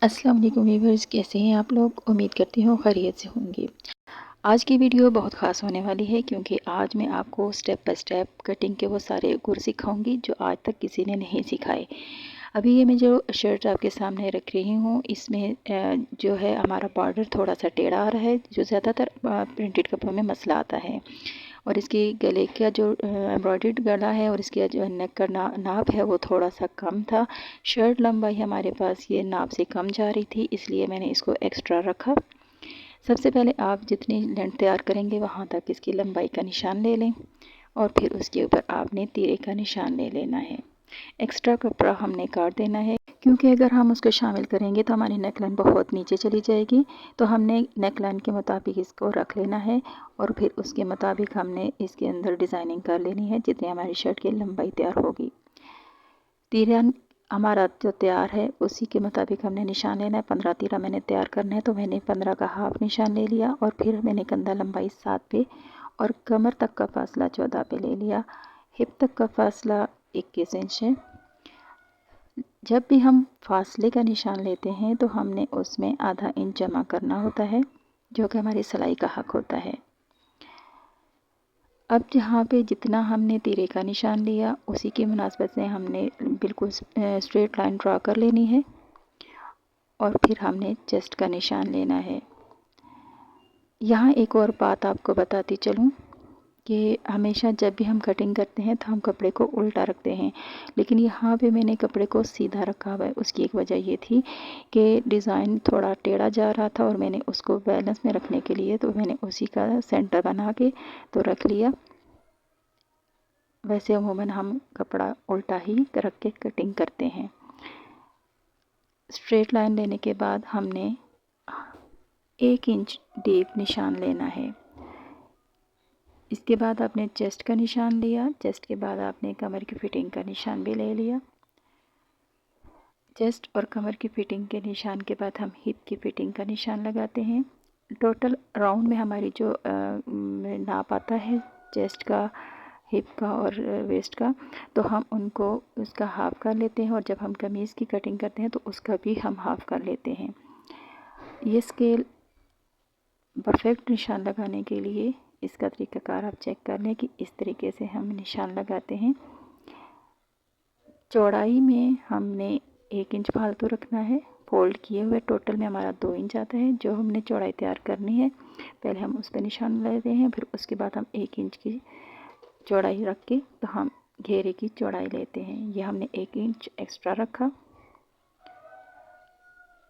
अस्सलाम वालेकुम व्यूअर्स, कैसे हैं आप लोग। उम्मीद करती हूँ खैरियत से होंगे। आज की वीडियो बहुत ख़ास होने वाली है क्योंकि आज मैं आपको स्टेप बाय स्टेप कटिंग के वो सारे गुर सिखाऊंगी जो आज तक किसी ने नहीं सिखाए। अभी ये मैं जो शर्ट आपके सामने रख रही हूँ इसमें जो है हमारा बॉर्डर थोड़ा सा टेढ़ा आ रहा है, जो ज़्यादातर प्रिंटेड कपड़ों में मसला आता है। और इसके गले का जो एम्ब्रॉयडर्ड गला है और इसका जो नेक का नाप है वो थोड़ा सा कम था। शर्ट लंबाई हमारे पास ये नाप से कम जा रही थी, इसलिए मैंने इसको एक्स्ट्रा रखा। सबसे पहले आप जितनी लेंथ तैयार करेंगे वहाँ तक इसकी लंबाई का निशान ले लें और फिर उसके ऊपर आपने तीरे का निशान ले लेना है। एक्स्ट्रा कपड़ा हमने काट देना है क्योंकि अगर हम उसको शामिल करेंगे तो हमारी नेकलाइन बहुत नीचे चली जाएगी। तो हमने नेकलाइन के मुताबिक इसको रख लेना है और फिर उसके मुताबिक हमने इसके अंदर डिज़ाइनिंग कर लेनी है जितनी हमारी शर्ट की लंबाई तैयार होगी। तीरा हमारा जो तैयार है उसी के मुताबिक हमने निशान लेना है। 15 तीरा मैंने तैयार करना है तो मैंने 15 का हाफ निशान ले लिया और फिर मैंने कंधा लंबाई 7 पे और कमर तक का फासला 14 पे ले लिया। हिप तक का फासला 21 इंच है। जब भी हम फासले का निशान लेते हैं तो हमने उसमें आधा इंच जमा करना होता है जो कि हमारी सिलाई का हक होता है। अब जहाँ पे जितना हमने तीरे का निशान लिया उसी की मुनासबत से हमने बिल्कुल स्ट्रेट लाइन ड्रा कर लेनी है और फिर हमने चेस्ट का निशान लेना है। यहाँ एक और बात आपको बताती चलूँ कि हमेशा जब भी हम कटिंग करते हैं तो हम कपड़े को उल्टा रखते हैं, लेकिन यहाँ पे मैंने कपड़े को सीधा रखा हुआ है। उसकी एक वजह ये थी कि डिज़ाइन थोड़ा टेढ़ा जा रहा था और मैंने उसको बैलेंस में रखने के लिए तो मैंने उसी का सेंटर बना के तो रख लिया। वैसे अमूमन हम कपड़ा उल्टा ही रख के कटिंग करते हैं। स्ट्रेट लाइन लेने के बाद हमने 1 इंच डीप निशान लेना है। इसके बाद आपने चेस्ट का निशान लिया, चेस्ट के बाद आपने कमर की फिटिंग का निशान भी ले लिया। चेस्ट और कमर की फिटिंग के निशान के बाद हम हिप की फिटिंग का निशान लगाते हैं। टोटल राउंड में हमारी जो नाप आता है चेस्ट का, हिप का और वेस्ट का, तो हम उनको उसका हाफ कर लेते हैं और जब हम कमीज़ की कटिंग करते हैं तो उसका भी हम हाफ कर लेते हैं। ये स्केल परफेक्ट निशान लगाने के लिए इसका तरीक़ाकार आप चेक कर लें कि इस तरीके से हम निशान लगाते हैं। चौड़ाई में हमने 1 इंच फालतू रखना है। फोल्ड किए हुए टोटल में हमारा 2 इंच आता है जो हमने चौड़ाई तैयार करनी है। पहले हम उस पर निशान लेते हैं, फिर उसके बाद हम 1 इंच की चौड़ाई रख के तो हम घेरे की चौड़ाई लेते हैं। यह हमने 1 इंच एक्स्ट्रा रखा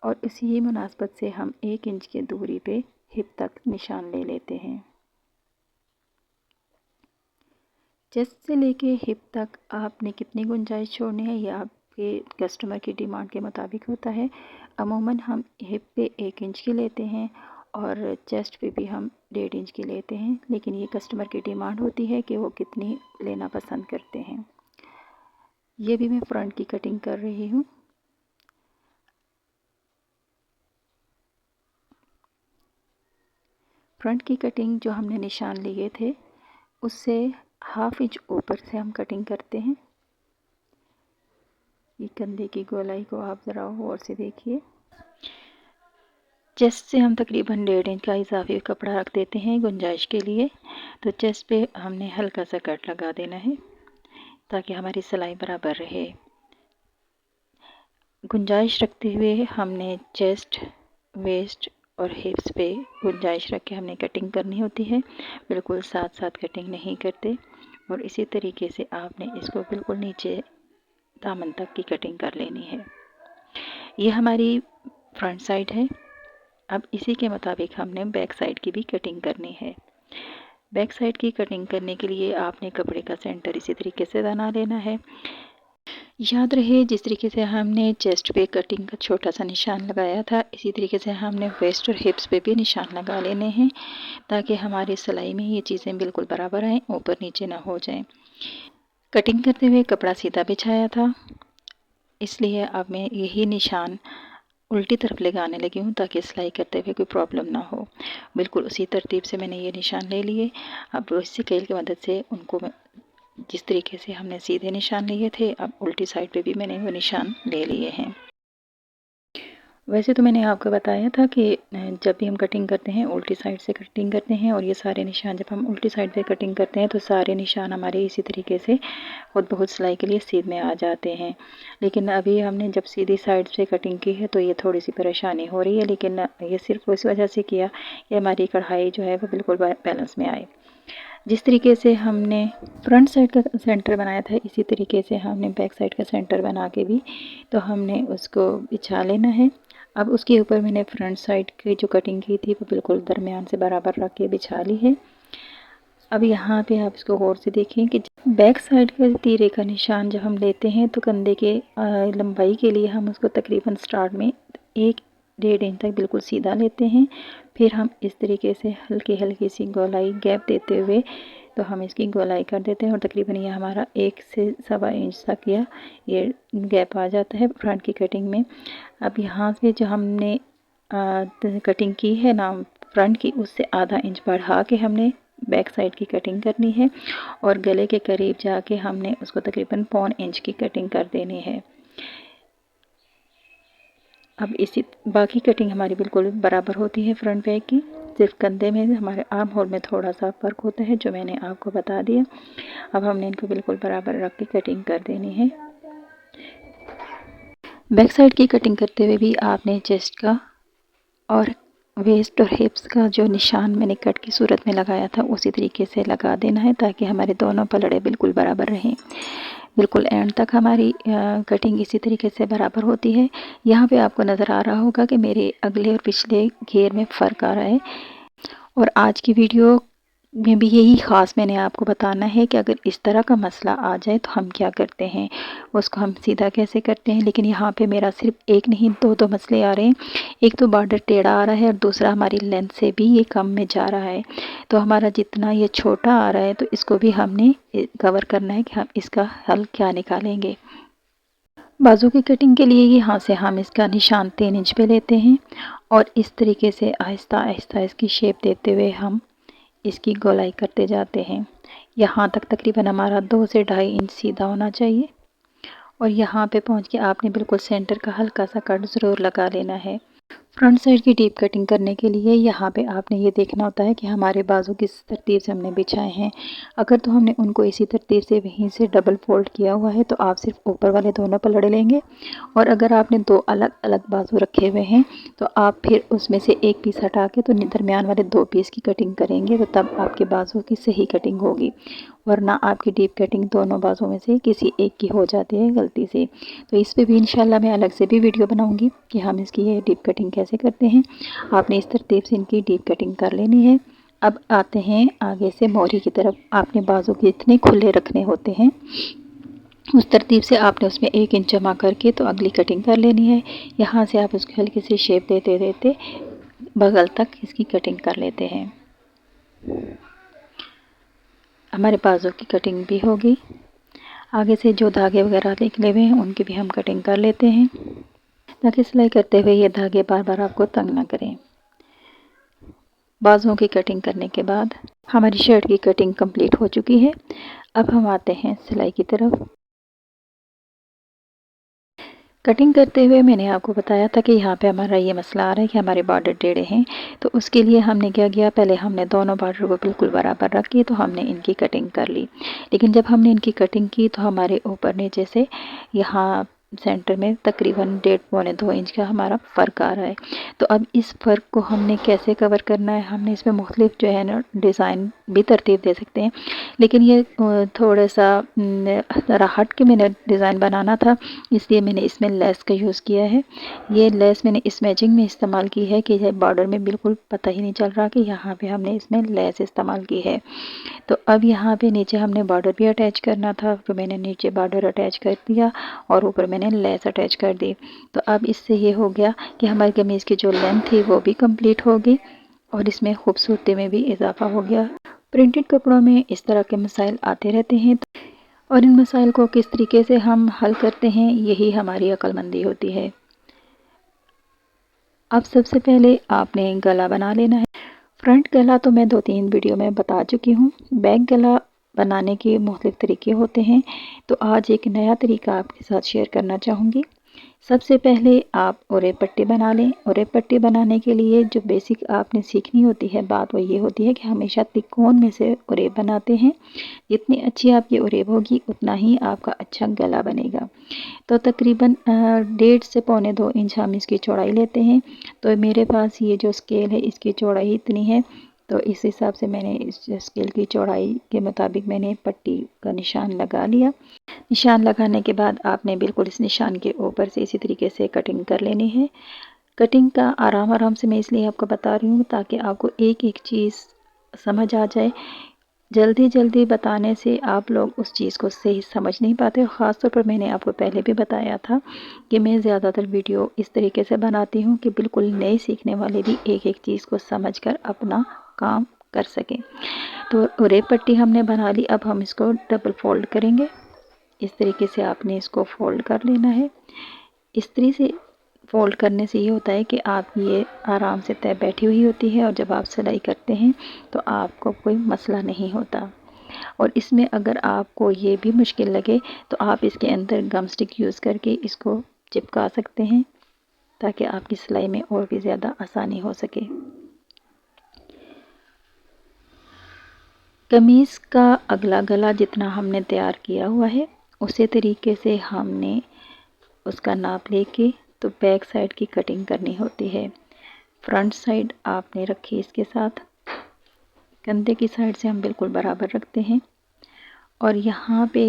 और इसी मुनासबत से हम 1 इंच की दूरी पे हिप तक निशान ले लेते हैं। चेस्ट से लेके हिप तक आपने कितनी गुंजाइश छोड़नी है यह आपके कस्टमर की डिमांड के मुताबिक होता है। अमूमन हम हिप पे 1 इंच की लेते हैं और चेस्ट पे भी हम 1.5 इंच की लेते हैं, लेकिन ये कस्टमर की डिमांड होती है कि वो कितनी लेना पसंद करते हैं। ये भी मैं फ्रंट की कटिंग कर रही हूँ। फ्रंट की कटिंग जो हमने निशान लिए थे उससे हाफ इंच ऊपर से हम कटिंग करते हैं। ये कंधे की गोलाई को आप ज़रा गौर से देखिए। चेस्ट से हम तकरीबन 1.5 इंच का इजाफी कपड़ा रख देते हैं गुंजाइश के लिए। तो चेस्ट पे हमने हल्का सा कट लगा देना है ताकि हमारी सिलाई बराबर रहे। गुंजाइश रखते हुए हमने चेस्ट, वेस्ट और हिप्स पे गुंजाइश रख के हमने कटिंग करनी होती है, बिल्कुल साथ साथ कटिंग नहीं करते। और इसी तरीके से आपने इसको बिल्कुल नीचे दामन तक की कटिंग कर लेनी है। ये हमारी फ्रंट साइड है। अब इसी के मुताबिक हमने बैक साइड की भी कटिंग करनी है। बैक साइड की कटिंग करने के लिए आपने कपड़े का सेंटर इसी तरीके से बना लेना है। याद रहे जिस तरीके से हमने चेस्ट पे कटिंग का छोटा सा निशान लगाया था इसी तरीके से हमने वेस्ट और हिप्स पे भी निशान लगा लेने हैं ताकि हमारी सिलाई में ये चीज़ें बिल्कुल बराबर आएँ, ऊपर नीचे ना हो जाएं। कटिंग करते हुए कपड़ा सीधा बिछाया था, इसलिए अब मैं यही निशान उल्टी तरफ लगाने लगी हूँ ताकि सिलाई करते हुए कोई प्रॉब्लम ना हो। बिल्कुल उसी तरतीब से मैंने ये निशान ले लिए। अब इस स्केल की मदद से उनको मैं जिस तरीके से हमने सीधे निशान लिए थे अब उल्टी साइड पे भी मैंने वो निशान ले लिए हैं। वैसे तो मैंने आपको बताया था कि जब भी हम कटिंग करते हैं उल्टी साइड से कटिंग करते हैं, और ये सारे निशान जब हम उल्टी साइड से कटिंग करते हैं तो सारे निशान हमारे इसी तरीके से खुद बहुत सिलाई के लिए सीध में आ जाते हैं। लेकिन अभी हमने जब सीधी साइड से कटिंग की है तो ये थोड़ी सी परेशानी हो रही है, लेकिन ये सिर्फ उस वजह से किया कि हमारी कढ़ाई जो है वो बिल्कुल बैलेंस में आए। जिस तरीके से हमने फ्रंट साइड का सेंटर बनाया था इसी तरीके से हमने बैक साइड का सेंटर बना के भी तो हमने उसको बिछा लेना है। अब उसके ऊपर मैंने फ्रंट साइड की जो कटिंग की थी वो बिल्कुल दरमियान से बराबर रख के बिछा ली है। अब यहाँ पे आप इसको गौर से देखें कि बैक साइड के तीरे का निशान जब हम लेते हैं तो कंधे के लंबाई के लिए हम उसको तकरीबन स्टार्ट में 1-1.5 इंच तक बिल्कुल सीधा लेते हैं। फिर हम इस तरीके से हल्की हल्की सी गोलाई गैप देते हुए तो हम इसकी गोलाई कर देते हैं और तकरीबन ये हमारा 1 से सवा इंच तक ये गैप आ जाता है फ्रंट की कटिंग में। अब यहाँ से जो हमने कटिंग की है ना फ्रंट की, उससे आधा इंच बढ़ा के हमने बैक साइड की कटिंग करनी है और गले के करीब जाके हमने उसको तकरीबन 1.25 इंच की कटिंग कर देनी है। अब इसी बाकी कटिंग हमारी बिल्कुल बराबर होती है फ्रंट बैक की, सिर्फ कंधे में हमारे आर्म होल में थोड़ा सा फ़र्क होता है जो मैंने आपको बता दिया। अब हमने इनको बिल्कुल बराबर रख के कटिंग कर देनी है। बैक साइड की कटिंग करते हुए भी आपने चेस्ट का और वेस्ट और हिप्स का जो निशान मैंने कट की सूरत में लगाया था उसी तरीके से लगा देना है ताकि हमारे दोनों पलड़े बिल्कुल बराबर रहें। बिल्कुल एंड तक हमारी कटिंग इसी तरीके से बराबर होती है। यहाँ पे आपको नज़र आ रहा होगा कि मेरे अगले और पिछले घेर में फ़र्क आ रहा है। और आज की वीडियो में भी यही ख़ास मैंने आपको बताना है कि अगर इस तरह का मसला आ जाए तो हम क्या करते हैं, उसको हम सीधा कैसे करते हैं। लेकिन यहाँ पे मेरा सिर्फ एक नहीं दो मसले आ रहे हैं। एक तो बॉर्डर टेढ़ा आ रहा है और दूसरा हमारी लेंथ से भी ये कम में जा रहा है। तो हमारा जितना ये छोटा आ रहा है तो इसको भी हमने कवर करना है कि हम इसका हल क्या निकालेंगे। बाजू की कटिंग के लिए यहाँ से हम इसका निशान 3 इंच पे लेते हैं और इस तरीके से आहिस्ता आहिस्ता इसकी शेप देते हुए हम इसकी गोलाई करते जाते हैं। यहाँ तक तकरीबन हमारा 2 से 2.5 इंच सीधा होना चाहिए और यहाँ पे पहुँच के आपने बिल्कुल सेंटर का हल्का सा कट ज़रूर लगा लेना है। फ्रंट साइड की डीप कटिंग करने के लिए यहाँ पे आपने ये देखना होता है कि हमारे बाजू किस तरतीब से हमने बिछाए हैं। अगर तो हमने उनको इसी तरतीब से वहीं से डबल फोल्ड किया हुआ है तो आप सिर्फ ऊपर वाले दोनों पलड़े लेंगे, और अगर आपने 2 अलग अलग बाजू रखे हुए हैं तो आप फिर उसमें से एक पीस हटा के तो दरमियान वाले 2 पीस की कटिंग करेंगे, तो तब आपके बाजू की सही कटिंग होगी। वरना आपकी डीप कटिंग दोनों बाजू में से किसी एक की हो जाती है गलती से। तो इस पे भी इंशाल्लाह मैं अलग से भी वीडियो बनाऊंगी कि हम इसकी ये डीप कटिंग कैसे करते हैं। आपने इस तरतीब से इनकी डीप कटिंग कर लेनी है। अब आते हैं आगे से मोरी की तरफ। आपने बाजू के इतने खुले रखने होते हैं उस तरतीब से आपने उसमें 1 इंच जमा करके तो अगली कटिंग कर लेनी है। यहाँ से आप उसको हल्की सी शेप देते देते बगल तक इसकी कटिंग कर लेते हैं। हमारे बाजू की कटिंग भी होगी। आगे से जो धागे वगैरह निकले हुए हैं उनकी भी हम कटिंग कर लेते हैं ताकि सिलाई करते हुए ये धागे बार बार आपको तंग ना करें। बाजुओं की कटिंग करने के बाद हमारी शर्ट की कटिंग कंप्लीट हो चुकी है। अब हम आते हैं सिलाई की तरफ। कटिंग करते हुए मैंने आपको बताया था कि यहाँ पे हमारा ये मसला आ रहा है कि हमारे बॉर्डर टेढ़े हैं। तो उसके लिए हमने क्या किया, पहले हमने दोनों बॉर्डर को बिल्कुल बराबर रखी तो हमने इनकी कटिंग कर ली। लेकिन जब हमने इनकी कटिंग की तो हमारे ऊपर नीचे से यहाँ सेंटर में तकरीबन 1.5-2 इंच का हमारा फ़र्क आ रहा है। तो अब इस फ़र्क को हमने कैसे कवर करना है, हमने इसमें मुख्तलिफ जो है ना डिज़ाइन भी तरतीब दे सकते हैं, लेकिन ये थोड़ा सा ज़रा हट के मैंने डिज़ाइन बनाना था, इसलिए मैंने इसमें लेस का यूज़ किया है। ये लेस मैंने इस मैचिंग में इस्तेमाल की है कि ये बॉर्डर में बिल्कुल पता ही नहीं चल रहा कि यहाँ पे हमने इसमें लेस इस्तेमाल की है। तो अब यहाँ पे नीचे हमने बॉर्डर भी अटैच करना था तो मैंने नीचे बॉर्डर अटैच कर दिया और ऊपर मैंने लेस अटैच कर दी। तो अब इससे ये हो गया कि हमारी कमीज़ की जो लेंथ थी वो भी कंप्लीट हो गई और इसमें खूबसूरती में भी इजाफा हो गया। प्रिंटेड कपड़ों में इस तरह के मसाइल आते रहते हैं और इन मसाइल को किस तरीके से हम हल करते हैं यही हमारी अक्लमंदी होती है। अब सबसे पहले आपने गला बना लेना है। फ्रंट गला तो मैं 2-3 वीडियो में बता चुकी हूँ। बैक गला बनाने के मुख्तलिफ तरीके होते हैं, तो आज एक नया तरीका आपके साथ शेयर करना चाहूँगी। सबसे पहले आप ओरेब पट्टी बना लें। ओरेब पट्टी बनाने के लिए जो बेसिक आपने सीखनी होती है बात वो ये होती है कि हमेशा तिकोन में से ओरेब बनाते हैं। जितनी अच्छी आपकी ओरेब होगी उतना ही आपका अच्छा गला बनेगा। तो तकरीबन 1.5 से पौने 2 इंच हम इसकी चौड़ाई लेते हैं। तो मेरे पास ये जो स्केल है इसकी चौड़ाई इतनी है, तो इस हिसाब से मैंने इस स्केल की चौड़ाई के मुताबिक मैंने पट्टी का निशान लगा लिया। निशान लगाने के बाद आपने बिल्कुल इस निशान के ऊपर से इसी तरीके से कटिंग कर लेनी है। कटिंग का आराम आराम से मैं इसलिए आपको बता रही हूँ ताकि आपको एक एक चीज़ समझ आ जाए। जल्दी जल्दी बताने से आप लोग उस चीज़ को सही समझ नहीं पाते। ख़ास तौर पर मैंने आपको पहले भी बताया था कि मैं ज़्यादातर वीडियो इस तरीके से बनाती हूँ कि बिल्कुल नए सीखने वाले भी एक एक चीज़ को समझकर अपना काम कर सकें। तो ओरेब पट्टी हमने बना ली, अब हम इसको डबल फोल्ड करेंगे। इस तरीके से आपने इसको फोल्ड कर लेना है। इस तरीके से फोल्ड करने से ये होता है कि आपकी ये आराम से तय बैठी हुई होती है और जब आप सिलाई करते हैं तो आपको कोई मसला नहीं होता। और इसमें अगर आपको ये भी मुश्किल लगे तो आप इसके अंदर गम स्टिक यूज़ करके इसको चिपका सकते हैं ताकि आपकी सिलाई में और भी ज़्यादा आसानी हो सके। कमीज़ का अगला गला जितना हमने तैयार किया हुआ है उसी तरीके से हमने उसका नाप लेके तो बैक साइड की कटिंग करनी होती है। फ्रंट साइड आपने रखी इसके साथ, कंधे की साइड से हम बिल्कुल बराबर रखते हैं और यहाँ पे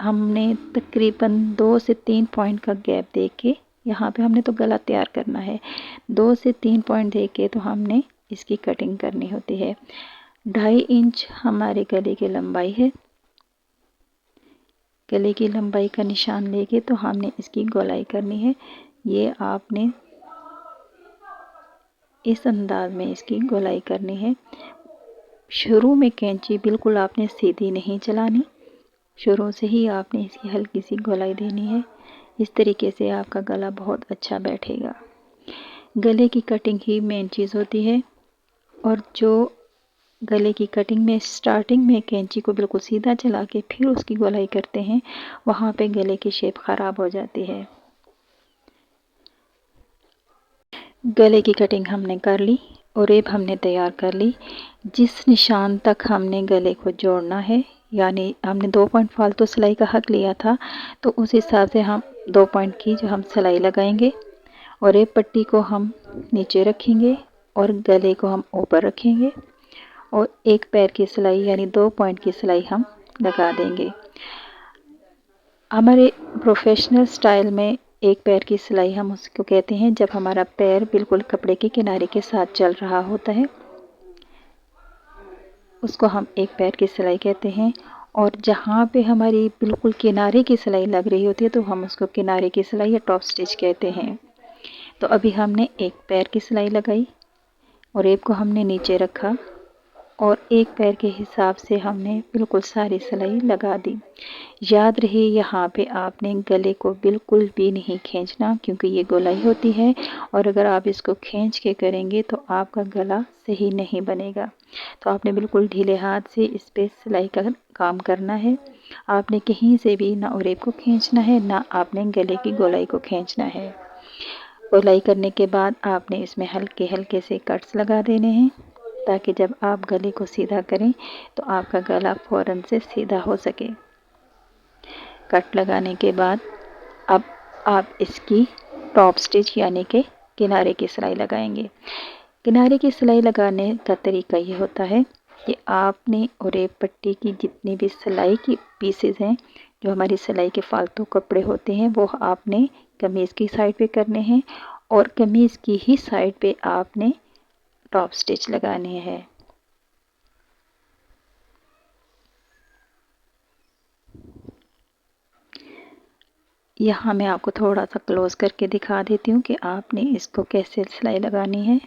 हमने तकरीबन 2 से 3 पॉइंट का गैप दे के यहाँ पे हमने तो गला तैयार करना है। 2 से 3 पॉइंट दे के तो हमने इसकी कटिंग करनी होती है। 2.5 इंच हमारे गले की लंबाई है। गले की लंबाई का निशान लेके तो हमने इसकी गोलाई करनी है। ये आपने इस अंदाज में इसकी गोलाई करनी है। शुरू में कैंची बिल्कुल आपने सीधी नहीं चलानी, शुरू से ही आपने इसकी हल्की सी गोलाई देनी है। इस तरीके से आपका गला बहुत अच्छा बैठेगा। गले की कटिंग ही मेन चीज़ होती है और जो गले की कटिंग में स्टार्टिंग में कैंची को बिल्कुल सीधा चला के फिर उसकी गोलाई करते हैं, वहाँ पे गले की शेप ख़राब हो जाती है। गले की कटिंग हमने कर ली, ओरेब हमने तैयार कर ली। जिस निशान तक हमने गले को जोड़ना है, यानी हमने 2 पॉइंट फालतू सिलाई का हक लिया था, तो उस हिसाब से हम 2 पॉइंट की जो हम सिलाई लगाएंगे। ओरेब पट्टी को हम नीचे रखेंगे और गले को हम ऊपर रखेंगे और एक पैर की सिलाई यानी 2 पॉइंट की सिलाई हम लगा देंगे। हमारे प्रोफेशनल स्टाइल में एक पैर की सिलाई हम उसको कहते हैं जब हमारा पैर बिल्कुल कपड़े के किनारे के साथ चल रहा होता है, उसको हम एक पैर की सिलाई कहते हैं। और जहाँ पे हमारी बिल्कुल किनारे की सिलाई लग रही होती है तो हम उसको किनारे की सिलाई या टॉप स्टिच कहते हैं। तो अभी हमने एक पैर की सिलाई लगाई और एक को हमने नीचे रखा और एक पैर के हिसाब से हमने बिल्कुल सारी सिलाई लगा दी। याद रहे यहाँ पे आपने गले को बिल्कुल भी नहीं खींचना क्योंकि ये गोलाई होती है और अगर आप इसको खींच के करेंगे तो आपका गला सही नहीं बनेगा। तो आपने बिल्कुल ढीले हाथ से इस पे सिलाई का काम करना है। आपने कहीं से भी ना ओरेब को खींचना है ना आपने गले की गोलाई को खींचना है। गोलाई करने के बाद आपने इसमें हल्के हल्के से कट्स लगा देने हैं ताकि जब आप गले को सीधा करें तो आपका गला फ़ौरन से सीधा हो सके। कट लगाने के बाद अब आप इसकी टॉप स्टिच यानी कि किनारे की सिलाई लगाएंगे। किनारे की सिलाई लगाने का तरीका ये होता है कि आपने ओरेब पट्टी की जितनी भी सिलाई की पीसेस हैं, जो हमारी सिलाई के फालतू कपड़े होते हैं, वो आपने कमीज़ की साइड पे करने हैं और कमीज़ की ही साइड पे आपने टॉप स्टिच लगाने हैं। यहाँ मैं आपको थोड़ा सा क्लोज करके दिखा देती हूँ कि आपने इसको कैसे सिलाई लगानी है।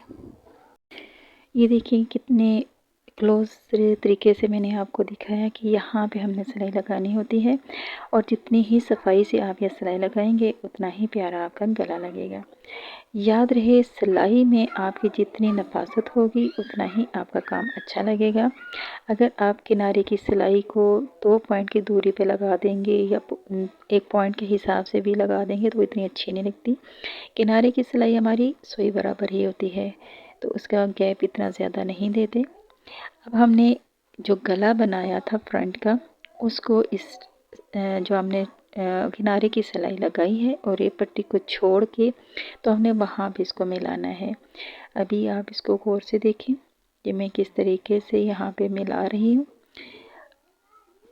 ये देखिए कितने क्लोज तरीके से मैंने आपको दिखाया कि यहाँ पे हमने सिलाई लगानी होती है और जितनी ही सफाई से आप ये सिलाई लगाएंगे उतना ही प्यारा आपका गला लगेगा। याद रहे, सिलाई में आपकी जितनी नफासत होगी उतना ही आपका काम अच्छा लगेगा। अगर आप किनारे की सिलाई को 2 पॉइंट की दूरी पे लगा देंगे या 1 पॉइंट के हिसाब से भी लगा देंगे तो इतनी अच्छी नहीं लगती। किनारे की सिलाई हमारी सुई बराबर ही होती है, तो उसका गैप इतना ज़्यादा नहीं देते। अब हमने जो गला बनाया था फ्रंट का, उसको इस जो हमने किनारे की सिलाई लगाई है और ये पट्टी को छोड़ के तो हमने वहाँ भी इसको मिलाना है। अभी आप इसको गौर से देखें कि मैं किस तरीके से यहाँ पे मिला रही हूँ।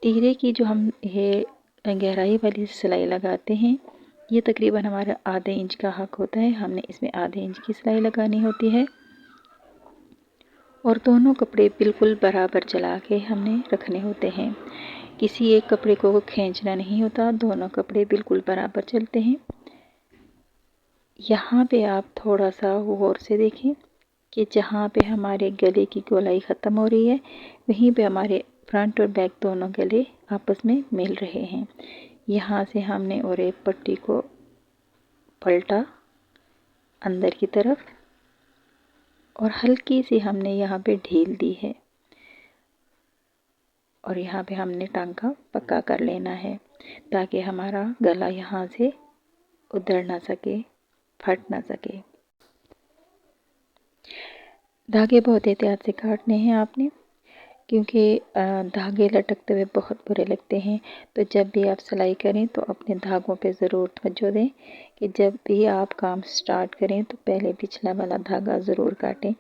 तीरे की जो हम ये गहराई वाली सिलाई लगाते हैं, ये तकरीबन हमारा आधे इंच का हक होता है। हमने इसमें आधे इंच की सिलाई लगानी होती है और दोनों कपड़े बिल्कुल बराबर चला के हमने रखने होते हैं। किसी एक कपड़े को खींचना नहीं होता, दोनों कपड़े बिल्कुल बराबर चलते हैं। यहाँ पे आप थोड़ा सा गौर से देखें कि जहाँ पे हमारे गले की गोलाई ख़त्म हो रही है वहीं पे हमारे फ्रंट और बैक दोनों गले आपस में मिल रहे हैं। यहाँ से हमने और एक पट्टी को पलटा अंदर की तरफ और हल्की सी हमने यहाँ पे ढील दी है और यहाँ पे हमने टांका पक्का कर लेना है ताकि हमारा गला यहाँ से उधड़ ना सके, फट ना सके। धागे बहुत एहतियात से काटने हैं आपने, क्योंकि धागे लटकते हुए बहुत बुरे लगते हैं। तो जब भी आप सिलाई करें तो अपने धागों पे ज़रूर तवज्जो दें कि जब भी आप काम स्टार्ट करें तो पहले पिछला वाला धागा ज़रूर काटें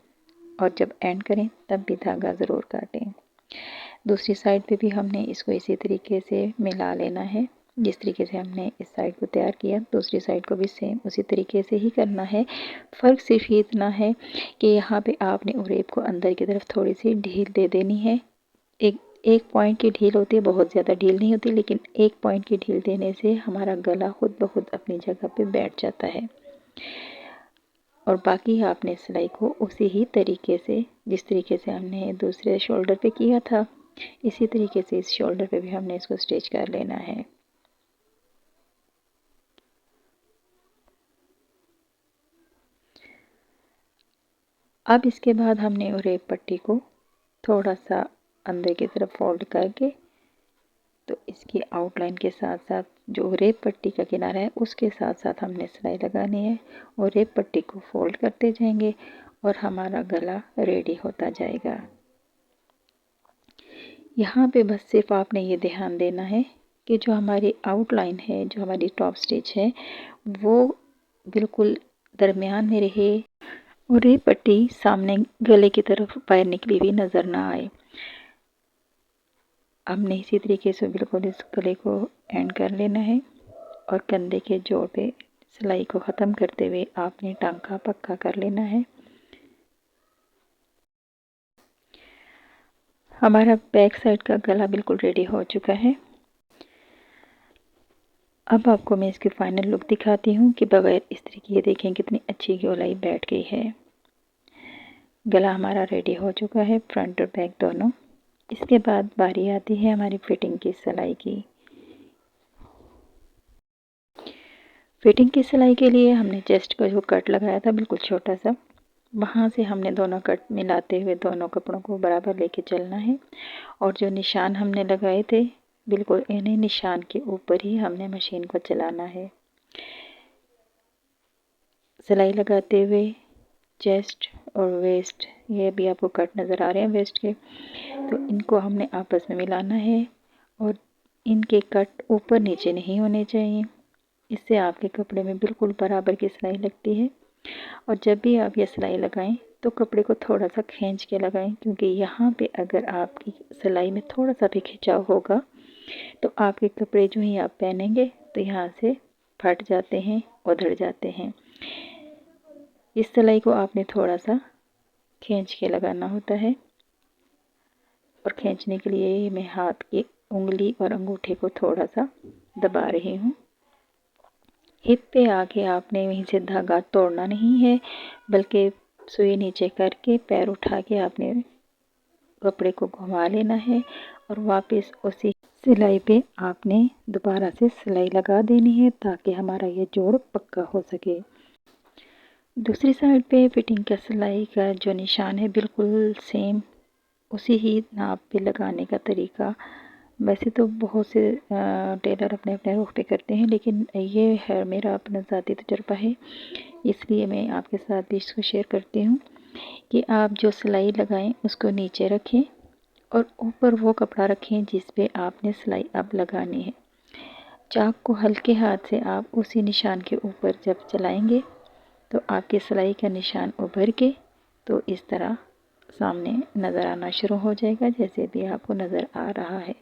और जब एंड करें तब भी धागा ज़रूर काटें। दूसरी साइड पे भी हमने इसको इसी तरीके से मिला लेना है। जिस तरीके से हमने इस साइड को तैयार किया दूसरी साइड को भी सेम उसी तरीके से ही करना है। फ़र्क सिर्फ इतना है कि यहाँ पे आपने उरेब को अंदर की तरफ थोड़ी सी ढील दे देनी है। एक पॉइंट की ढील होती है, बहुत ज़्यादा ढील नहीं होती, लेकिन 1 पॉइंट की ढील देने से हमारा गला खुद ब खुद अपनी जगह पे बैठ जाता है। और बाकी आपने सिलाई को उसी ही तरीके से, जिस तरीके से हमने दूसरे शोल्डर पे किया था, इसी तरीके से इस शोल्डर पे भी हमने इसको स्टिच कर लेना है। अब इसके बाद हमने उरेब पट्टी को थोड़ा सा अंदर की तरफ फोल्ड करके तो इसकी आउटलाइन के साथ साथ जो उरेब पट्टी का किनारा है उसके साथ साथ हमने सिलाई लगानी है। उरेब पट्टी को फोल्ड करते जाएंगे और हमारा गला रेडी होता जाएगा। यहाँ पे बस सिर्फ आपने ये ध्यान देना है कि जो हमारी आउटलाइन है, जो हमारी टॉप स्टिच है, वो बिल्कुल दरमियान में रहे और ये पट्टी सामने गले की तरफ बाहर निकली हुई नज़र ना आए। हमने इसी तरीके से बिल्कुल इस गले को एंड कर लेना है और कंधे के जोड़ पे सिलाई को ख़त्म करते हुए आपने टांका पक्का कर लेना है। हमारा बैक साइड का गला बिल्कुल रेडी हो चुका है। अब आपको मैं इसकी फाइनल लुक दिखाती हूँ कि बगैर इस तरीके, ये देखें कितनी अच्छी गोलाई बैठ गई है। गला हमारा रेडी हो चुका है, फ्रंट और बैक दोनों। इसके बाद बारी आती है हमारी फिटिंग की सिलाई की। फिटिंग की सिलाई के लिए हमने चेस्ट का जो कट लगाया था बिल्कुल छोटा सा, वहाँ से हमने दोनों कट मिलाते हुए दोनों कपड़ों को बराबर लेके चलना है और जो निशान हमने लगाए थे बिल्कुल इन्हीं निशान के ऊपर ही हमने मशीन को चलाना है। सिलाई लगाते हुए चेस्ट और वेस्ट, ये भी आपको कट नज़र आ रहे हैं वेस्ट के, तो इनको हमने आपस में मिलाना है और इनके कट ऊपर नीचे नहीं होने चाहिए। इससे आपके कपड़े में बिल्कुल बराबर की सिलाई लगती है। और जब भी आप ये सिलाई लगाएं तो कपड़े को थोड़ा सा खींच के लगाएं, क्योंकि यहाँ पे अगर आपकी सिलाई में थोड़ा सा भी खिंचाव होगा तो आपके कपड़े जो ही आप पहनेंगे तो यहाँ से फट जाते हैं, उधड़ जाते हैं। इस सिलाई को आपने थोड़ा सा खींच के लगाना होता है और खींचने के लिए मैं हाथ की उंगली और अंगूठे को थोड़ा सा दबा रही हूँ। हिप पे आके आपने वहीं से धागा तोड़ना नहीं है, बल्कि सुई नीचे करके पैर उठा के आपने कपड़े को घुमा लेना है और वापस उसी सिलाई पे आपने दोबारा से सिलाई लगा देनी है ताकि हमारा ये जोड़ पक्का हो सके। दूसरी साइड पे फिटिंग का सिलाई का जो निशान है बिल्कुल सेम उसी ही नाप पे लगाने का तरीका। वैसे तो बहुत से टेलर अपने अपने रुख पे करते हैं, लेकिन ये है मेरा अपना ज़ाती तजुर्बा है, इसलिए मैं आपके साथ भी इसको शेयर करती हूँ कि आप जो सिलाई लगाएं उसको नीचे रखें और ऊपर वो कपड़ा रखें जिस पे आपने सिलाई अब लगानी है। चाक को हल्के हाथ से आप उसी निशान के ऊपर जब चलाएंगे तो आपकी सिलाई का निशान उभर के तो इस तरह सामने नज़र आना शुरू हो जाएगा, जैसे भी आपको नज़र आ रहा है।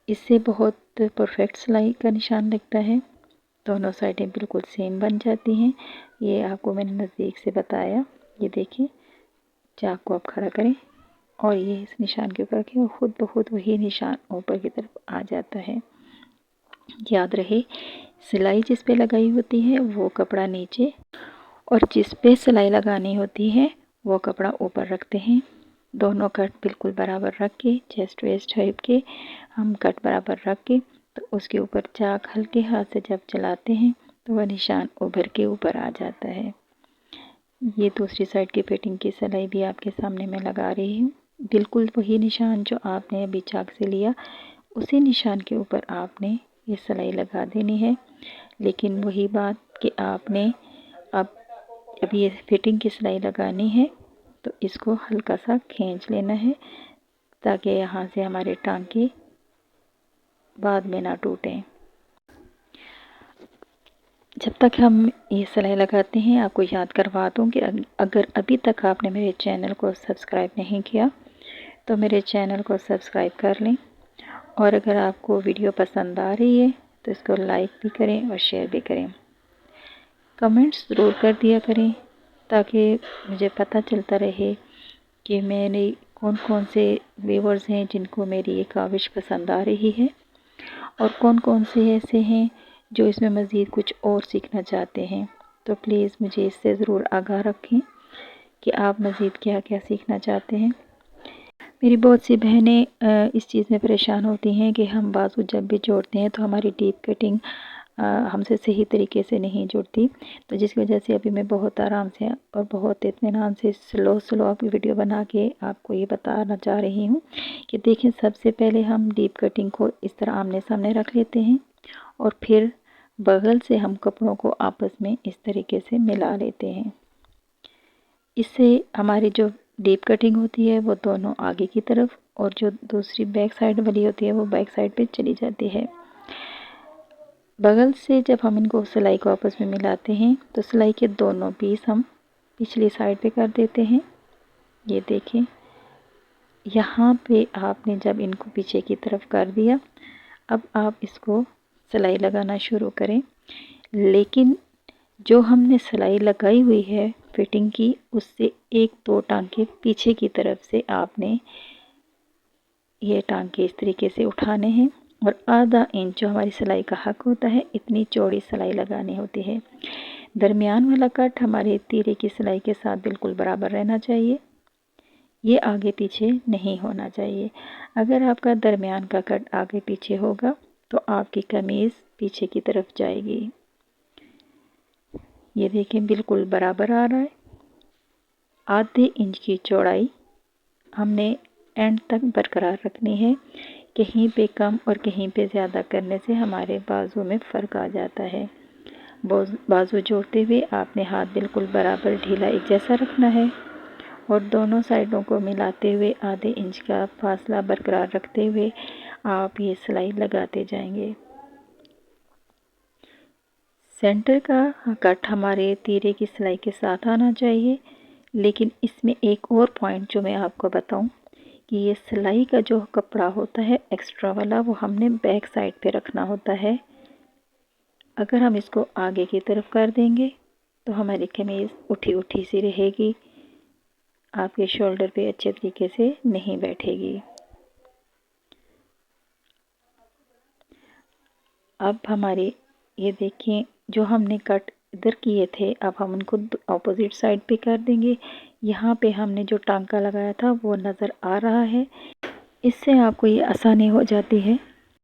इससे बहुत परफेक्ट सिलाई का निशान लगता है, दोनों साइडें बिल्कुल सेम बन जाती हैं। ये आपको मैंने नज़दीक से बताया। ये देखिए, चाक को आप खड़ा करें और ये इस निशान के ऊपर रखें और ख़ुद ब खुद वही निशान ऊपर की तरफ आ जाता है। याद रहे, सिलाई जिस पे लगाई होती है वो कपड़ा नीचे और जिस पे सिलाई लगानी होती है वो कपड़ा ऊपर रखते हैं। दोनों कट बिल्कुल बराबर रख के, चेस्ट वेस्ट हाइप के हम कट बराबर रख के तो उसके ऊपर चाक हल्के हाथ से जब चलाते हैं तो वह निशान उभर के ऊपर आ जाता है। ये दूसरी साइड की फिटिंग की सिलाई भी आपके सामने मैं लगा रही हूँ। बिल्कुल वही निशान जो आपने अभी चाक से लिया उसी निशान के ऊपर आपने ये सिलाई लगा देनी है। लेकिन वही बात कि आपने अब ये फिटिंग की सिलाई लगानी है तो इसको हल्का सा खींच लेना है ताकि यहाँ से हमारे टांके बाद में ना टूटें। जब तक हम ये सिलाई लगाते हैं आपको याद करवा दूँ कि अगर अभी तक आपने मेरे चैनल को सब्सक्राइब नहीं किया तो मेरे चैनल को सब्सक्राइब कर लें, और अगर आपको वीडियो पसंद आ रही है तो इसको लाइक भी करें और शेयर भी करें। कमेंट्स ज़रूर कर दिया करें ताकि मुझे पता चलता रहे कि मेरे कौन कौन से व्यूअर्स हैं जिनको मेरी ये काविश पसंद आ रही है और कौन कौन से ऐसे हैं जो इसमें मज़ीद कुछ और सीखना चाहते हैं। तो प्लीज़ मुझे इससे ज़रूर आगाह रखें कि आप मज़ीद क्या क्या सीखना चाहते हैं। मेरी बहुत सी बहनें इस चीज़ में परेशान होती हैं कि हम बाजू जब भी जोड़ते हैं तो हमारी डीप कटिंग हमसे सही तरीके से नहीं जुड़ती, तो जिसकी वजह से अभी मैं बहुत आराम से और बहुत इत्मीनान से स्लो आपकी वीडियो बना के आपको ये बताना चाह रही हूँ कि देखें, सबसे पहले हम डीप कटिंग को इस तरह आमने सामने रख लेते हैं और फिर बगल से हम कपड़ों को आपस में इस तरीके से मिला लेते हैं। इससे हमारी जो डीप कटिंग होती है वो दोनों आगे की तरफ और जो दूसरी बैक साइड वाली होती है वो बैक साइड पे चली जाती है। बगल से जब हम इनको सिलाई को आपस में मिलाते हैं तो सिलाई के दोनों पीस हम पिछली साइड पे कर देते हैं। ये देखें, यहाँ पे आपने जब इनको पीछे की तरफ कर दिया, अब आप इसको सिलाई लगाना शुरू करें। लेकिन जो हमने सिलाई लगाई हुई है फिटिंग की उससे 1-2 टांके पीछे की तरफ से आपने ये टांके इस तरीके से उठाने हैं और आधा इंच जो हमारी सिलाई का हक होता है इतनी चौड़ी सिलाई लगानी होती है। दरमियान वाला कट हमारे तीरे की सिलाई के साथ बिल्कुल बराबर रहना चाहिए, ये आगे पीछे नहीं होना चाहिए। अगर आपका दरमियान का कट आगे पीछे होगा तो आपकी कमीज़ पीछे की तरफ जाएगी। ये देखें, बिल्कुल बराबर आ रहा है। आधे इंच की चौड़ाई हमने एंड तक बरकरार रखनी है। कहीं पे कम और कहीं पे ज़्यादा करने से हमारे बाजू में फ़र्क आ जाता है। बाजू जोड़ते हुए आपने हाथ बिल्कुल बराबर ढीला एक जैसा रखना है और दोनों साइडों को मिलाते हुए आधे इंच का फासला बरकरार रखते हुए आप ये सिलाई लगाते जाएंगे। सेंटर का कट हमारे तीरे की सिलाई के साथ आना चाहिए, लेकिन इसमें एक और पॉइंट जो मैं आपको बताऊं कि ये सिलाई का जो कपड़ा होता है एक्स्ट्रा वाला वो हमने बैक साइड पे रखना होता है। अगर हम इसको आगे की तरफ कर देंगे तो हमारी कमीज़ उठी उठी सी रहेगी, आपके शोल्डर पे अच्छे तरीके से नहीं बैठेगी। अब हमारी ये देखिए, जो हमने कट इधर किए थे अब हम उनको ऑपोजिट साइड पे कर देंगे। यहाँ पे हमने जो टांका लगाया था वो नज़र आ रहा है। इससे आपको ये आसानी हो जाती है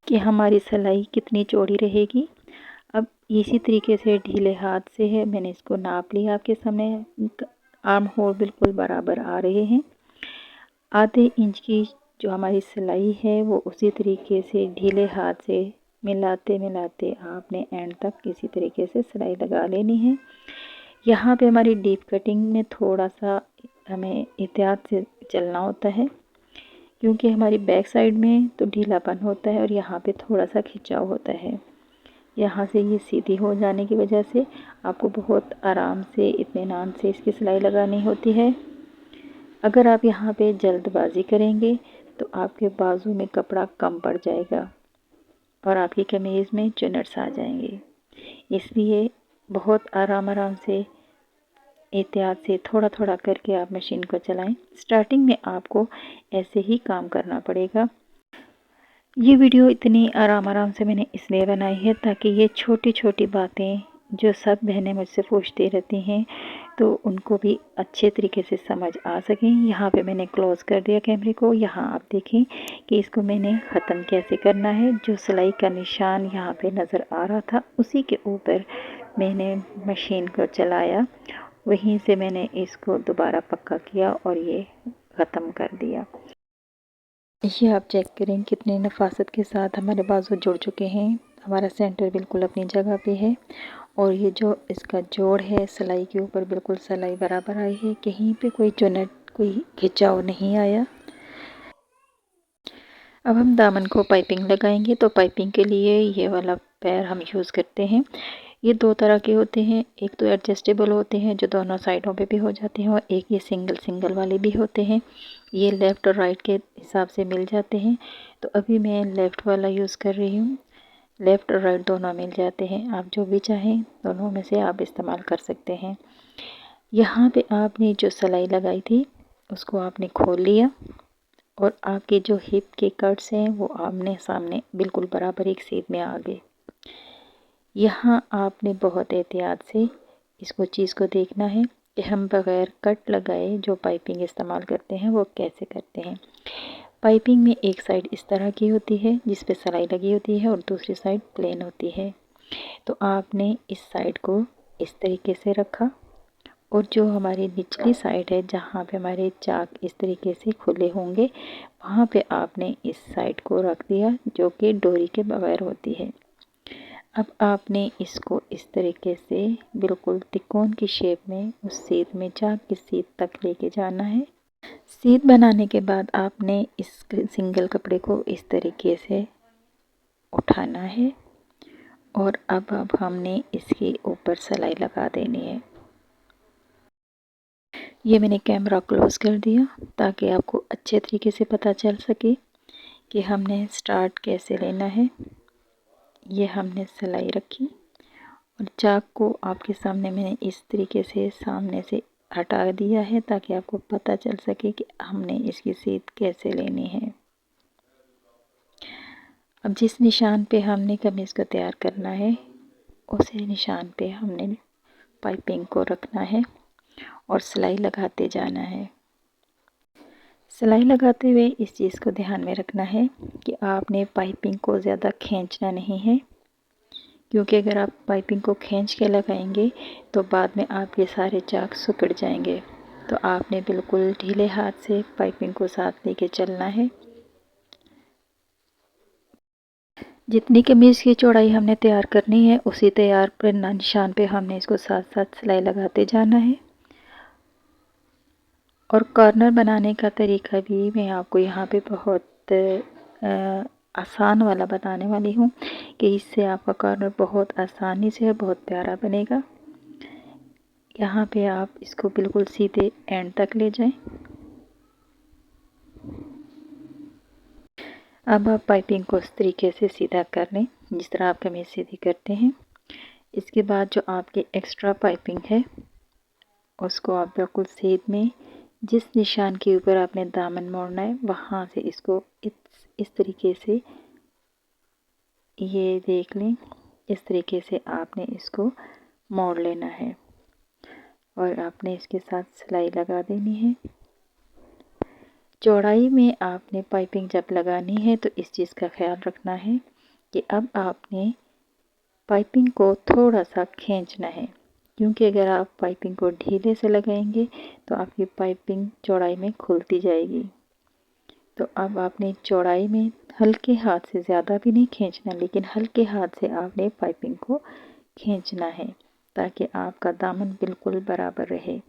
कि हमारी सिलाई कितनी चौड़ी रहेगी। अब इसी तरीके से ढीले हाथ से है मैंने इसको नाप लिया। आपके सामने आर्म होल बिल्कुल बराबर आ रहे हैं। आधे इंच की जो हमारी सिलाई है वो उसी तरीके से ढीले हाथ से मिलाते मिलाते आपने एंड तक इसी तरीके से सिलाई लगा लेनी है। यहाँ पे हमारी डीप कटिंग में थोड़ा सा हमें एहतियात से चलना होता है, क्योंकि हमारी बैक साइड में तो ढीलापन होता है और यहाँ पे थोड़ा सा खिंचाव होता है। यहाँ से ये सीधी हो जाने की वजह से आपको बहुत आराम से इत्मीनान से इसकी सिलाई लगानी होती है। अगर आप यहाँ पे जल्दबाजी करेंगे तो आपके बाजू में कपड़ा कम पड़ जाएगा और आपकी कमीज़ में चुनट्स आ जाएंगे। इसलिए बहुत आराम आराम से एहतियात से थोड़ा थोड़ा करके आप मशीन को चलाएं। स्टार्टिंग में आपको ऐसे ही काम करना पड़ेगा। ये वीडियो इतनी आराम आराम से मैंने इसलिए बनाई है ताकि ये छोटी छोटी बातें जो सब बहनें मुझसे पूछती रहती हैं तो उनको भी अच्छे तरीके से समझ आ सकें। यहाँ पे मैंने क्लोज़ कर दिया कैमरे को। यहाँ आप देखें कि इसको मैंने ख़त्म कैसे करना है। जो सिलाई का निशान यहाँ पे नज़र आ रहा था उसी के ऊपर मैंने मशीन को चलाया, वहीं से मैंने इसको दोबारा पक्का किया और ये ख़त्म कर दिया। ये आप चेक करें कितने नफासत के साथ हमारे बाजू जुड़ चुके हैं। हमारा सेंटर बिल्कुल अपनी जगह पे है और ये जो इसका जोड़ है सिलाई के ऊपर बिल्कुल सिलाई बराबर आई है। कहीं पे कोई चुनट कोई खिंचाव नहीं आया। अब हम दामन को पाइपिंग लगाएंगे तो पाइपिंग के लिए ये वाला पैर हम यूज़ करते हैं। ये दो तरह के होते हैं, एक तो एडजस्टेबल होते हैं जो दोनों साइडों पे भी हो जाते हैं और एक ये सिंगल सिंगल वाले भी होते हैं। ये लेफ़्ट और राइट के हिसाब से मिल जाते हैं। तो अभी मैं लेफ़्ट वाला यूज़ कर रही हूँ। लेफ़्ट और राइट दोनों मिल जाते हैं, आप जो भी चाहें दोनों में से आप इस्तेमाल कर सकते हैं। यहाँ पे आपने जो सिलाई लगाई थी उसको आपने खोल लिया और आपके जो हिप के कट्स हैं वो आमने सामने बिल्कुल बराबर एक सीध में आ गए। यहाँ आपने बहुत एहतियात से इसको चीज़ को देखना है कि हम बग़ैर कट लगाए जो पाइपिंग इस्तेमाल करते हैं वो कैसे करते हैं। पाइपिंग में एक साइड इस तरह की होती है जिस पे सिलाई लगी होती है और दूसरी साइड प्लेन होती है। तो आपने इस साइड को इस तरीके से रखा और जो हमारी निचली साइड है जहाँ पे हमारे चाक इस तरीके से खुले होंगे वहाँ पे आपने इस साइड को रख दिया जो कि डोरी के बगैर होती है। अब आपने इसको इस तरीके से बिल्कुल तिकोन की शेप में उस सीध में चाक की सीध तक लेके जाना है। सीध बनाने के बाद आपने इस सिंगल कपड़े को इस तरीके से उठाना है और अब हमने इसके ऊपर सिलाई लगा देनी है। ये मैंने कैमरा क्लोज़ कर दिया ताकि आपको अच्छे तरीके से पता चल सके कि हमने स्टार्ट कैसे लेना है। ये हमने सिलाई रखी और चाक को आपके सामने मैंने इस तरीके से सामने से हटा दिया है ताकि आपको पता चल सके कि हमने इसकी सीध कैसे लेनी है। अब जिस निशान पे हमने कमीज़ को तैयार करना है उसी निशान पे हमने पाइपिंग को रखना है और सिलाई लगाते जाना है। सिलाई लगाते हुए इस चीज़ को ध्यान में रखना है कि आपने पाइपिंग को ज़्यादा खींचना नहीं है, क्योंकि अगर आप पाइपिंग को खींच के लगाएंगे तो बाद में आपके सारे चाक सिकुड़ जाएंगे। तो आपने बिल्कुल ढीले हाथ से पाइपिंग को साथ लेके चलना है। जितनी कमीज़ की चौड़ाई हमने तैयार करनी है उसी तैयार करना निशान पे हमने इसको साथ साथ सिलाई लगाते जाना है। और कॉर्नर बनाने का तरीका भी मैं आपको यहाँ पे बहुत आसान वाला बताने वाली हूँ कि इससे आपका कॉर्नर बहुत आसानी से बहुत प्यारा बनेगा। यहाँ पे आप इसको बिल्कुल सीधे एंड तक ले जाएं। अब आप पाइपिंग को इस तरीके से सीधा कर लें जिस तरह आप कमीज़ सीधी करते हैं। इसके बाद जो आपकी एक्स्ट्रा पाइपिंग है उसको आप बिल्कुल सीध में जिस निशान के ऊपर आपने दामन मोड़ना है वहाँ से इसको इस तरीके से ये देख लें। इस तरीके से आपने इसको मोड़ लेना है और आपने इसके साथ सिलाई लगा देनी है। चौड़ाई में आपने पाइपिंग जब लगानी है तो इस चीज़ का ख्याल रखना है कि अब आपने पाइपिंग को थोड़ा सा खींचना है, क्योंकि अगर आप पाइपिंग को ढीले से लगाएंगे तो आपकी पाइपिंग चौड़ाई में खुलती जाएगी। तो अब आपने चौड़ाई में हल्के हाथ से, ज़्यादा भी नहीं खींचना, लेकिन हल्के हाथ से आपने पाइपिंग को खींचना है ताकि आपका दामन बिल्कुल बराबर रहे।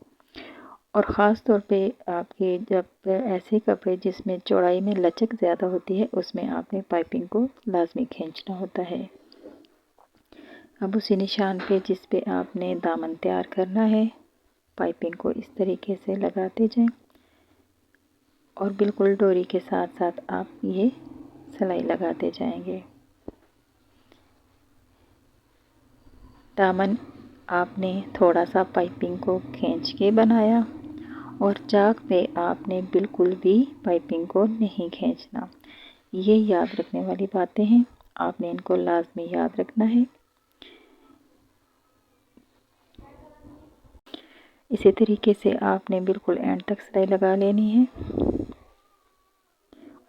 और ख़ास तौर पे आपके जब ऐसे कपड़े जिसमें चौड़ाई में लचक ज़्यादा होती है उसमें आपने पाइपिंग को लाजमी खींचना होता है। अब उसी निशान पे जिस पे आपने दामन तैयार करना है पाइपिंग को इस तरीके से लगाते जाएं और बिल्कुल डोरी के साथ साथ आप ये सिलाई लगाते जाएंगे। दामन आपने थोड़ा सा पाइपिंग को खींच के बनाया और चाक पे आपने बिल्कुल भी पाइपिंग को नहीं खींचना। ये याद रखने वाली बातें हैं, आपने इनको लाजमी याद रखना है। इसी तरीके से आपने बिल्कुल एंड तक सिलाई लगा लेनी है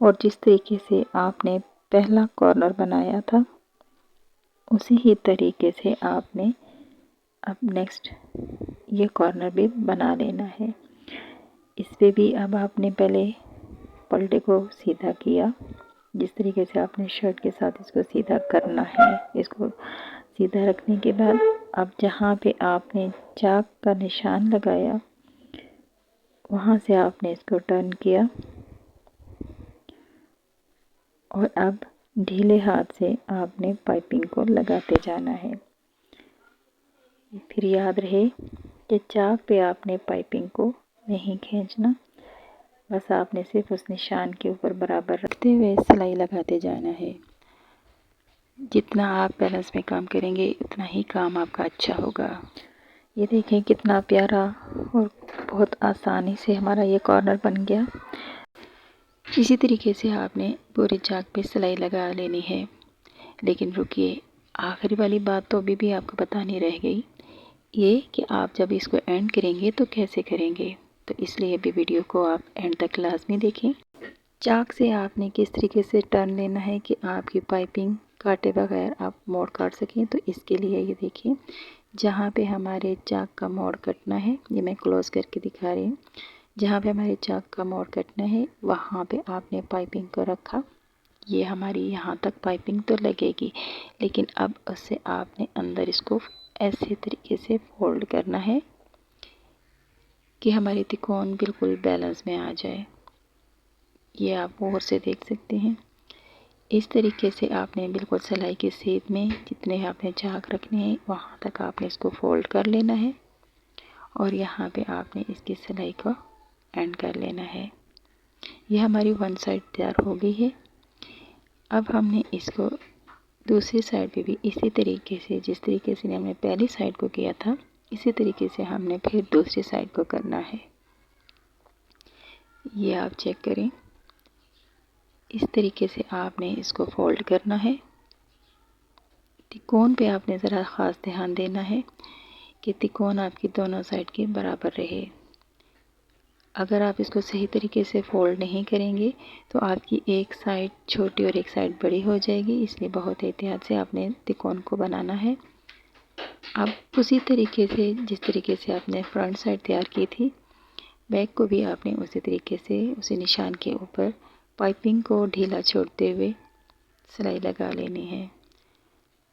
और जिस तरीके से आपने पहला कॉर्नर बनाया था उसी ही तरीके से आपने अब नेक्स्ट ये कॉर्नर भी बना लेना है। इस पे भी अब आपने पहले पलटे को सीधा किया, जिस तरीके से आपने शर्ट के साथ इसको सीधा करना है। इसको सीधा रखने के बाद अब जहाँ पे आपने चाक का निशान लगाया वहाँ से आपने इसको टर्न किया और अब ढीले हाथ से आपने पाइपिंग को लगाते जाना है। फिर याद रहे कि चाक पे आपने पाइपिंग को नहीं खींचना, बस आपने सिर्फ उस निशान के ऊपर बराबर रखते हुए सिलाई लगाते जाना है। जितना आप बैलेंस में काम करेंगे उतना ही काम आपका अच्छा होगा। ये देखें कितना प्यारा और बहुत आसानी से हमारा ये कॉर्नर बन गया। इसी तरीके से आपने पूरे चाक पे सिलाई लगा लेनी है। लेकिन रुकिए, आखिरी वाली बात तो अभी भी आपको बतानी रह गई, ये कि आप जब इसको एंड करेंगे तो कैसे करेंगे। तो इसलिए भी वीडियो को आप एंड तक लाजमी देखें। चाक से आपने किस तरीके से टर्न लेना है कि आपकी पाइपिंग काटे बगैर आप मोड़ काट सकें। तो इसके लिए ये देखिए, जहाँ पे हमारे चाक का मोड़ कटना है, ये मैं क्लोज करके दिखा रही हूँ, जहाँ पे हमारे चाक का मोड़ कटना है वहाँ पे आपने पाइपिंग को रखा। ये हमारी यहाँ तक पाइपिंग तो लगेगी, लेकिन अब उससे आपने अंदर इसको ऐसे तरीके से फोल्ड करना है कि हमारी तिकोन बिल्कुल बैलेंस में आ जाए। ये आप गौर से देख सकते हैं। इस तरीके से आपने बिल्कुल सिलाई के शेप में जितने आपने चाक रखने हैं वहाँ तक आपने इसको फोल्ड कर लेना है और यहाँ पे आपने इसकी सिलाई को एंड कर लेना है। यह हमारी वन साइड तैयार हो गई है। अब हमने इसको दूसरी साइड पे भी इसी तरीके से, जिस तरीके से हमने पहली साइड को किया था, इसी तरीके से हमने फिर दूसरी साइड को करना है। ये आप चेक करें, इस तरीके से आपने इसको फोल्ड करना है। तिकोन पे आपने ज़रा ख़ास ध्यान देना है कि तिकोन आपकी दोनों साइड के बराबर रहे। अगर आप इसको सही तरीके से फोल्ड नहीं करेंगे तो आपकी एक साइड छोटी और एक साइड बड़ी हो जाएगी, इसलिए बहुत एहतियात से आपने तिकोन को बनाना है। अब उसी तरीके से जिस तरीके से आपने फ्रंट साइड तैयार की थी, बैक को भी आपने उसी तरीके से उसी निशान के ऊपर पाइपिंग को ढीला छोड़ते हुए सिलाई लगा लेनी है।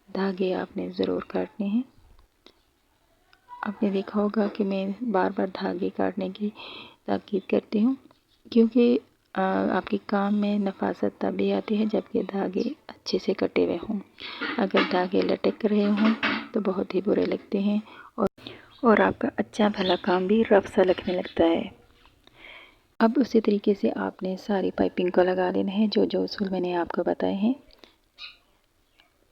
धागे आपने ज़रूर काटने हैं। आपने देखा होगा कि मैं बार बार धागे काटने की ताकीद करती हूँ, क्योंकि आपके काम में नफासत तभी आती है जबकि धागे अच्छे से कटे हुए हों। अगर धागे लटक रहे हों तो बहुत ही बुरे लगते हैं और आपका अच्छा भला काम भी रफ सा लगने लगता है। अब उसी तरीके से आपने सारी पाइपिंग को लगा लेना है जो जो उसूल मैंने आपको बताए हैं।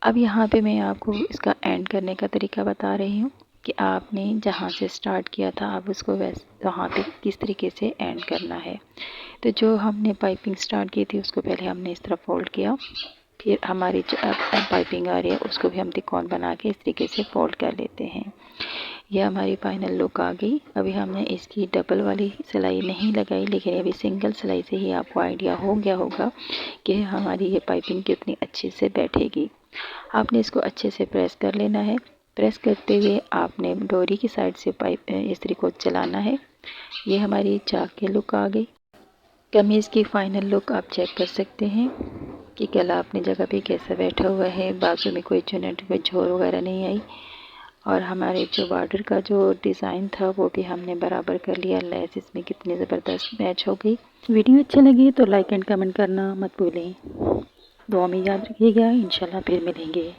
अब यहाँ पे मैं आपको इसका एंड करने का तरीका बता रही हूँ कि आपने जहाँ से स्टार्ट किया था अब उसको वहाँ पे किस तरीके से एंड करना है। तो जो हमने पाइपिंग स्टार्ट की थी उसको पहले हमने इस तरह फोल्ड किया, फिर हमारी जो पाइपिंग आ रही है उसको भी हम तिकोन बना के इस तरीके से फोल्ड कर लेते हैं। यह हमारी फाइनल लुक आ गई। अभी हमने इसकी डबल वाली सिलाई नहीं लगाई, लेकिन अभी सिंगल सिलाई से ही आपको आइडिया हो गया होगा कि हमारी ये पाइपिंग कितनी अच्छे से बैठेगी। आपने इसको अच्छे से प्रेस कर लेना है। प्रेस करते हुए आपने डोरी की साइड से पाइप इस्त्री को चलाना है। ये हमारी चाक की लुक आ गई। कमीज़ की फ़ाइनल लुक आप चेक कर सकते हैं कि गला अपनी जगह पे कैसा बैठा हुआ है, बाजू में कोई चुन्नट कोई झोर वगैरह नहीं आई, और हमारे जो बॉर्डर का जो डिज़ाइन था वो भी हमने बराबर कर लिया। लेस इसमें कितनी ज़बरदस्त मैच हो गई। वीडियो अच्छी लगी तो लाइक एंड कमेंट करना मत भूलें। दुआ में याद रखिएगा। इंशाल्लाह फिर मिलेंगे।